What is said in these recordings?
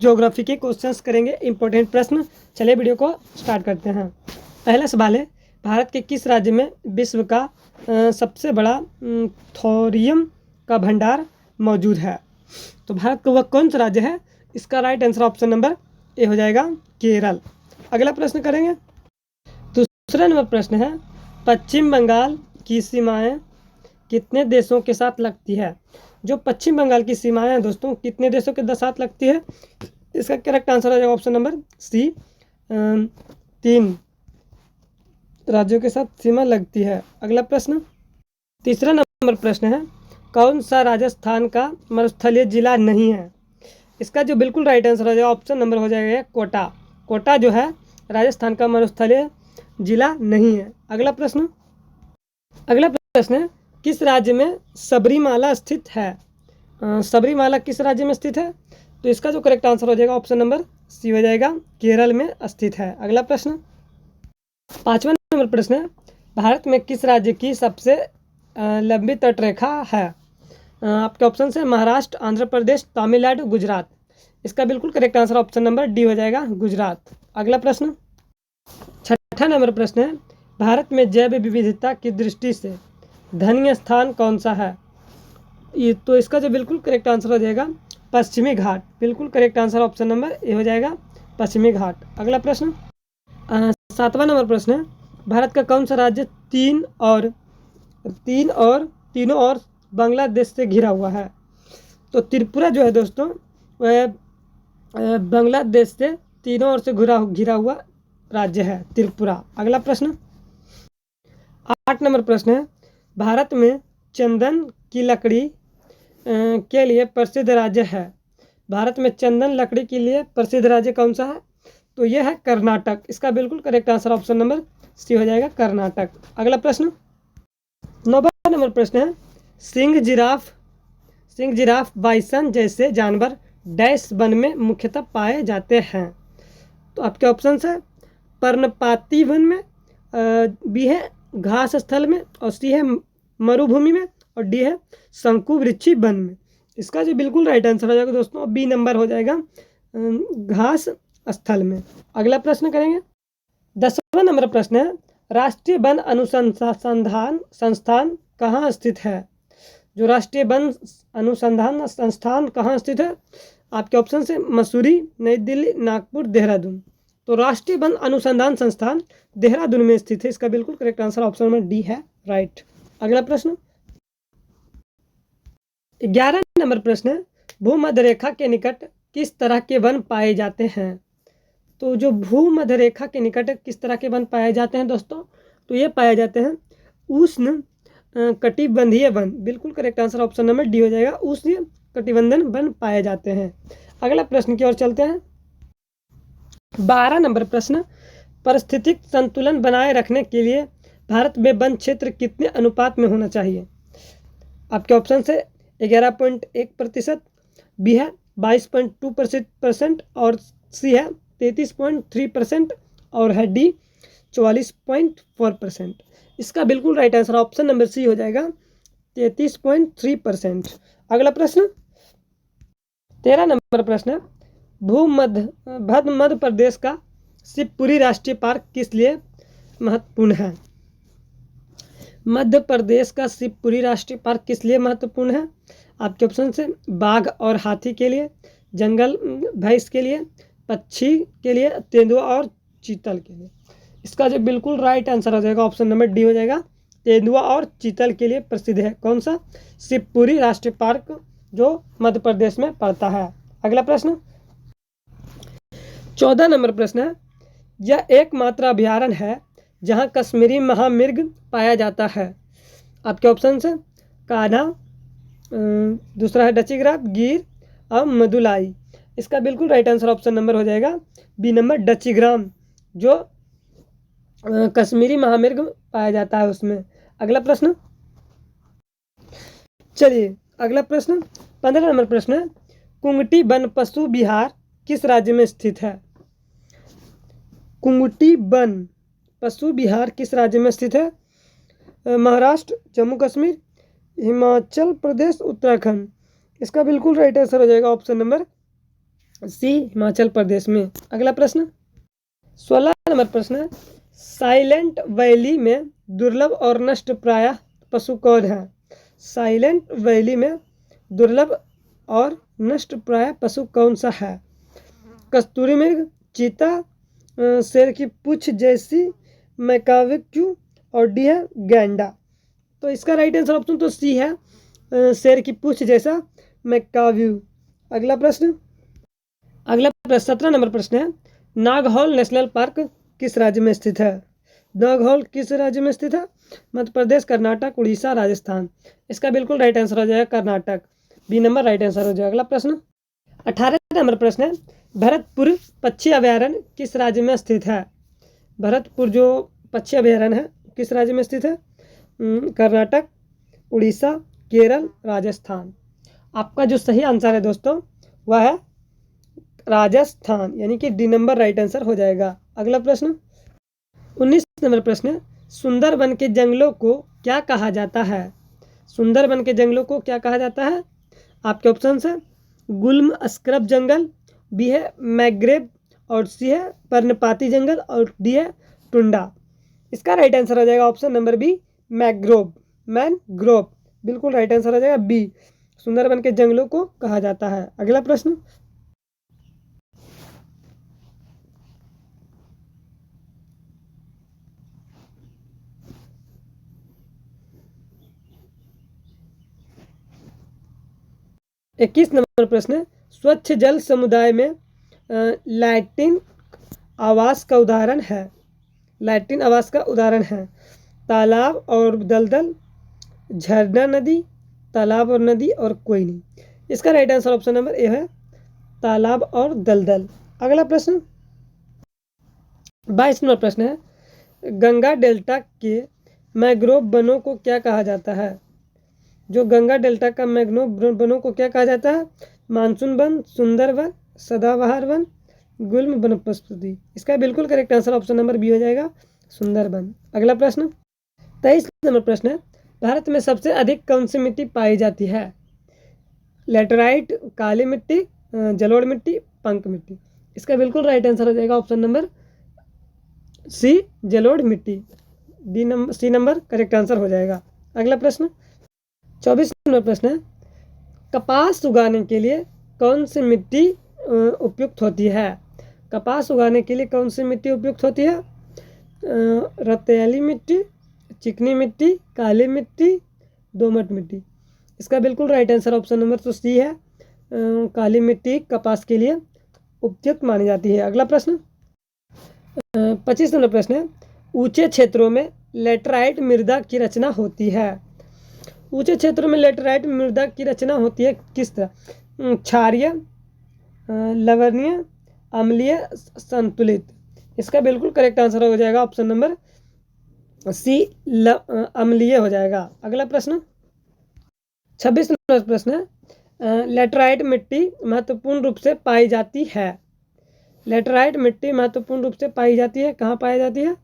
Geography के questions करेंगे, important प्रश्न। चलिए वीडियो को स्टार्ट करते हैं। पहला सवाल है, भारत के किस राज्य में विश्व का सबसे बड़ा थोरियम का भंडार मौजूद है? तो भारत का वह कौन सा राज्य है? इसका right answer option number A हो जाएगा, केरल। अगला प्रश्न करेंगे। दूसरा नंबर प्रश्न है, पश्चिम बंगाल की सीमाएं कितने देशों के साथ लगती है? जो पश्चिम बंगाल की सीमाएं हैं दोस्तों, कितने देशों के साथ लगती है? इसका करेक्ट आंसर हो जाएगा ऑप्शन नंबर सी, 3 राज्यों के साथ सीमा लगती है। अगला प्रश्न, तीसरा नंबर प्रश्न है, कौन सा राजस्थान का मरुस्थलीय जिला नहीं है? इसका जो बिल्कुल राइट आंसर हो जाएगा ऑप्शन नंबर हो जाएगा कोटा। कोटा जो है राजस्थान का मरुस्थलीय जिला नहीं है। अगला प्रश्न है, किस राज्य में सबरीमाला स्थित है? सबरीमाला किस राज्य में स्थित है? तो इसका जो करेक्ट आंसर हो जाएगा ऑप्शन नंबर सी हो जाएगा, केरल में स्थित है। अगला प्रश्न, पांचवा नंबर प्रश्न है, भारत में किस राज्य की सबसे लंबी तटरेखा है? आपके ऑप्शन है महाराष्ट्र, आंध्र प्रदेश, तमिलनाडु, गुजरात। इसका बिल्कुल correct answer option number D हो जाएगा, गुजरात। अगला प्रश्न, छठा नंबर प्रश्न है, भारत में जैव विविधता की दृष्टि से धन्य स्थान कौन सा है? ये तो इसका जो बिल्कुल करेक्ट आंसर हो जाएगा पश्चिमी घाट। बिल्कुल correct answer option number A हो जाएगा, पश्चिमी घाट। अगला प्रश्न, सातवां नंबर प्रश्न है, भारत का कौन सा राज्य तीनों और बांग्लादेश से घिरा हुआ है? तो त्रिपुरा जो है दोस्तों, वह बांग्लादेश से तीनों ओर से घिरा हुआ राज्य है त्रिपुरा। अगला प्रश्न, 8 नंबर प्रश्न है, भारत में चंदन की लकड़ी के लिए प्रसिद्ध राज्य है? भारत में चंदन लकड़ी के लिए प्रसिद्ध राज्य कौन सा है? तो यह है कर्नाटक। इसका बिल्कुल correct answer option number C हो जाएगा, कर्नाटक। अगला प्रश्न, 9वां नंबर प्रश्न है, सिंह जिराफ बाइसन जैसे जानवर डैश वन में मुख्यतः पाए जाते हैं? तो आपके ऑप्शन है पर्णपाती वन में, बी है घास स्थल में, और सी है मरुभूमि में, और डी है शंकुवृक्षी वन में। इसका जो बिल्कुल राइट आंसर हो जाएगा दोस्तों, बी नंबर हो जाएगा, घास स्थल में। अगला प्रश्न करेंगे। 10वां नंबर प्रश्न है, राष्ट्रीय वन अनुसंधान संस्थान कहाँ स्थित है? जो राष्ट्रीय वन अनुसंधान संस्थान कहाँ स्थित है? आपके ऑप्शन से मसूरी, नई दिल्ली, नागपुर, देहरादून। तो राष्ट्रीय वन अनुसंधान संस्थान देहरादून में स्थित है। इसका बिल्कुल correct answer option number D है, राइट। अगला प्रश्न, 11 नंबर प्रश्न है, भूमध्य रेखा के निकट किस तरह के वन पाए जाते हैं? तो जो भूमध्य रेखा के निकट किस तरह के वन पाए जाते हैं दोस्तों? तो ये पाए जाते हैं उष्ण कटिबंधीय वन। बिल्कुल correct answer option number D हो जाएगा, उष्ण कटिबंधन वन पाए जाते हैं। अगला प्रश्न की ओर चलते हैं। 12 नंबर प्रश्न, पारिस्थितिक संतुलन बनाए रखने के लिए भारत में वन क्षेत्र कितने अनुपात में होना चाहिए? आपके ऑप्शन से 11.1%, बी है 22.2%, और सी है 33.3%, और है डी 44.4%। इसका बिल्कुल right answer option number C हो जाएगा, 33.3%। अगला प्रश्न, 13 नंबर प्रश्न है, मध्य प्रदेश का शिवपुरी राष्ट्रीय पार्क किस लिए महत्वपूर्ण है? मध्य प्रदेश का शिवपुरी राष्ट्रीय पार्क किस लिए महत्वपूर्ण है? आपके ऑप्शन से बाघ और हाथी के लिए, जंगल भैंस के लिए, पक्षी के लिए, तेंदुआ और चीतल के लिए। इसका जो बिल्कुल राइट आंसर हो जाएगा ऑप्शन नंबर डी हो जाएगा, तेंदुआ और चीतल के लिए प्रसिद्ध है। कौन सा? शिवपुरी राष्ट्रीय पार्क, जो मध्य प्रदेश में पड़ता है। अगला प्रश्न, 14 नंबर प्रश्न है, यह एकमात्र अभयारण्य है जहां कश्मीरी महामृग पाया जाता है? आपके ऑप्शन है कान्हा, दूसरा है डचीग्राफ, गिर और मदुलाई। इसका बिल्कुल राइट आंसर ऑप्शन नंबर हो जाएगा बी नंबर, डचीग्राम, जो कश्मीरी महामृग पाया जाता है उसमें। अगला प्रश्न, चलिए अगला प्रश्न 15 नंबर प्रश्न है, कुंगटी वन पशु विहार किस राज्य में स्थित है? कुंगटी वन पशु विहार किस राज्य में स्थित है? महाराष्ट्र, जम्मू कश्मीर, हिमाचल प्रदेश, उत्तराखंड। इसका बिल्कुल राइट आंसर हो जाएगा ऑप्शन नंबर सी हिमाचल प्रदेश में। अगला प्रश्न 16 नंबर प्रश्न है, साइलेंट वैली में दुर्लभ और नष्ट प्राय पशु कौन है? साइलेंट वैली में दुर्लभ और नष्ट प्राय पशु कौन सा है? कस्तूरी मृग, चीता, शेर की पूंछ जैसी मैकाविक्यू और डी है गैंडा। तो इसका राइट आंसर ऑप्शन तो सी है, शेर की पूंछ जैसा मैकाव्यू। अगला प्रश्न 17 नंबर प्रश्न है, नागौल नेशनल पार्क किस राज्य में स्थित है? नागौल किस राज्य में स्थित है? मध्य प्रदेश, कर्नाटक, उड़ीसा, राजस्थान। इसका बिल्कुल राइट आंसर हो जाएगा Karnataka, B number right answer हो जाएगा। अगला प्रश्न 18 नंबर प्रश्न है, भरतपुर पक्षी अभयारण्य किस राज्य में स्थित है? भरतपुर जो पक्षी अभयारण्य है किस राज्य में स्थित है? कर्नाटक, उड़ीसा, केरल, राजस्थान। आपका जो सही आंसर है दोस्तों वह है राजस्थान, यानी कि डी नंबर राइट आंसर हो जाएगा। अगला प्रश्न 19 नंबर प्रश्न है, सुंदरबन के जंगलों को क्या कहा जाता है? सुंदरबन के जंगलों को क्या कहा जाता है? आपके ऑप्शन है गुल्म स्क्रब जंगल, बी है मैग्रेव और सी है पर्णपाती जंगल और डी है टुंडा। इसका राइट आंसर हो जाएगा ऑप्शन नंबर बी मैनग्रोव। बिल्कुल राइट आंसर हो जाएगा बी, सुंदरबन के जंगलों को कहा जाता है। अगला प्रश्न 21 नंबर प्रश्न है, स्वच्छ जल समुदाय में लैटिन आवास का उदाहरण है? लैटिन आवास का उदाहरण है तालाब और दलदल, झरना नदी, तालाब और नदी और कोई नहीं। इसका right answer option number A है तालाब और दलदल। अगला प्रश्न 22 नंबर प्रश्न है, गंगा डेल्टा के मैंग्रोव वनों को क्या कहा जाता है? जो गंगा डेल्टा का मैंग्रोव वनों को क्या कहा जाता है? मानसून वन, सुंदर वन, सदाबहार वन, गुल्म वनस्पति। इसका बिल्कुल correct answer option number B हो जाएगा सुंदरबन। अगला प्रश्न 23 नंबर प्रश्न है, भारत में सबसे अधिक कौन सी मिट्टी पाई जाती है? लेटराइट, काली मिट्टी, जलोढ़ मिट्टी, पंक मिट्टी। इसका बिल्कुल राइट आंसर हो जाएगा ऑप्शन नंबर सी जलोढ़ मिट्टी, सी नंबर करेक्ट आंसर हो जाएगा। अगला प्रश्न 24 नंबर प्रश्न है, कपास उगाने के लिए कौन सी मिट्टी उपयुक्त होती है? कपास उगाने के लिए कौन सी मिट्टी उपयुक्त होती है? रतेली मिट्टी, चिकनी मिट्टी, काली मिट्टी, दोमट मिट्टी। इसका बिल्कुल राइट आंसर ऑप्शन नंबर तो सी है, काली मिट्टी कपास के लिए उपयुक्त मानी जाती है। अगला प्रश्न 25 नंबर प्रश्न है, ऊंचे क्षेत्रों में लेटराइट मृदा की रचना होती है? ऊंचे क्षेत्रों में लेटराइट मृदा की रचना होती है किस तरह? क्षारीय, लवणीय, अम्लीय, संतुलित। इसका बिल्कुल करेक्ट आंसर हो जाएगा ऑप्शन नंबर सी अम्लीय हो जाएगा। अगला प्रश्न 26 नंबर प्रश्न है, लेटराइट मिट्टी महत्वपूर्ण रूप से पाई जाती है? लेटराइट मिट्टी महत्वपूर्ण रूप से पाई जाती है कहाँ पाई जाती है?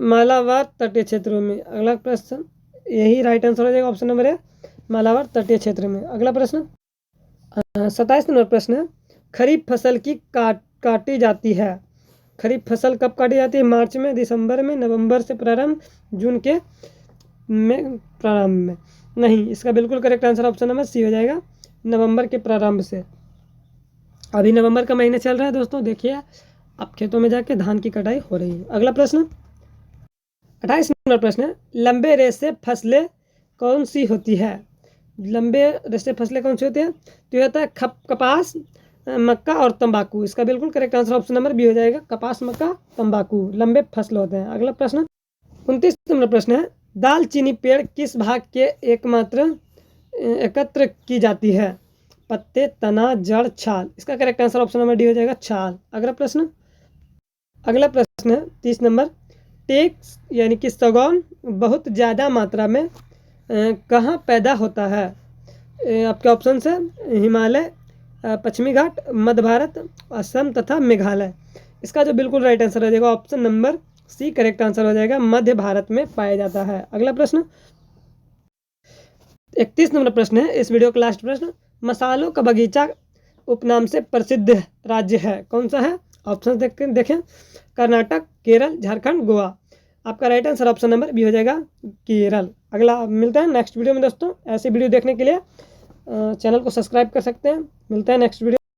मालाबार तटीय क्षेत्रों में। अगला प्रश्न यही राइट आंसर हो जाएगा ऑप्शन नंबर है मालाबार तटीय क्षेत्र में। अगला प्रश्न 27 नंबर प्रश्न है, खरीफ फसल की काटी जाती है? खरीफ फसल कब काटी जाती है? मार्च में, दिसंबर में, नवंबर से प्रारंभ, जून के में प्रारंभ में। नहीं, इसका बिल्कुल correct answer option number C हो जाएगा नवंबर के प्रारंभ से। अभी नवंबर का महीना चल रहा है दोस्तों, देखिए अब खेतों में जाके धान की कटाई हो रही है। अगला प्रश्न 28 नंबर प्रश्न है, लंबे रेशे फसलें कौन सी होती है? लंबे रेशे फसलें कौन सी होती है? तो यह होता है कपास, मक्का और तंबाकू। इसका बिल्कुल correct answer option number B हो जाएगा कपास, मक्का, तंबाकू लंबे फसल होते हैं। अगला प्रश्न 29 नंबर प्रश्न है, दालचीनी पेड़ किस भाग के एकत्र की जाती है? पत्ते, तना, जड़, छाल। इसका correct answer option number D हो जाएगा छाल। अगला प्रश्न है 30 नंबर, टेक यानी कि सागौन बहुत ज़्यादा मात्रा में कहाँ पैदा होता है? आपके ऑप्शन है हिमालय, पश्चिमी घाट, मध्य भारत, असम तथा मेघालय। इसका जो बिल्कुल राइट आंसर हो जाएगा option number C correct answer हो जाएगा मध्य भारत में पाया जाता है। अगला प्रश्न 31 नंबर प्रश्न है इस वीडियो का लास्ट प्रश्न, मसालों का बगीचा उपनाम से प्रसिद्ध राज्य है? कौन सा है? ऑप्शन देखें कर्नाटक, केरल, झारखंड, गोवा। आपका right answer option number B हो जाएगा केरल। अगला मिलता है नेक्स्ट वीडियो में दोस्तों। ऐसे वीडियो देखने के लिए चैनल को सब्सक्राइब कर सकते हैं। मिलता है नेक्स्ट वीडियो।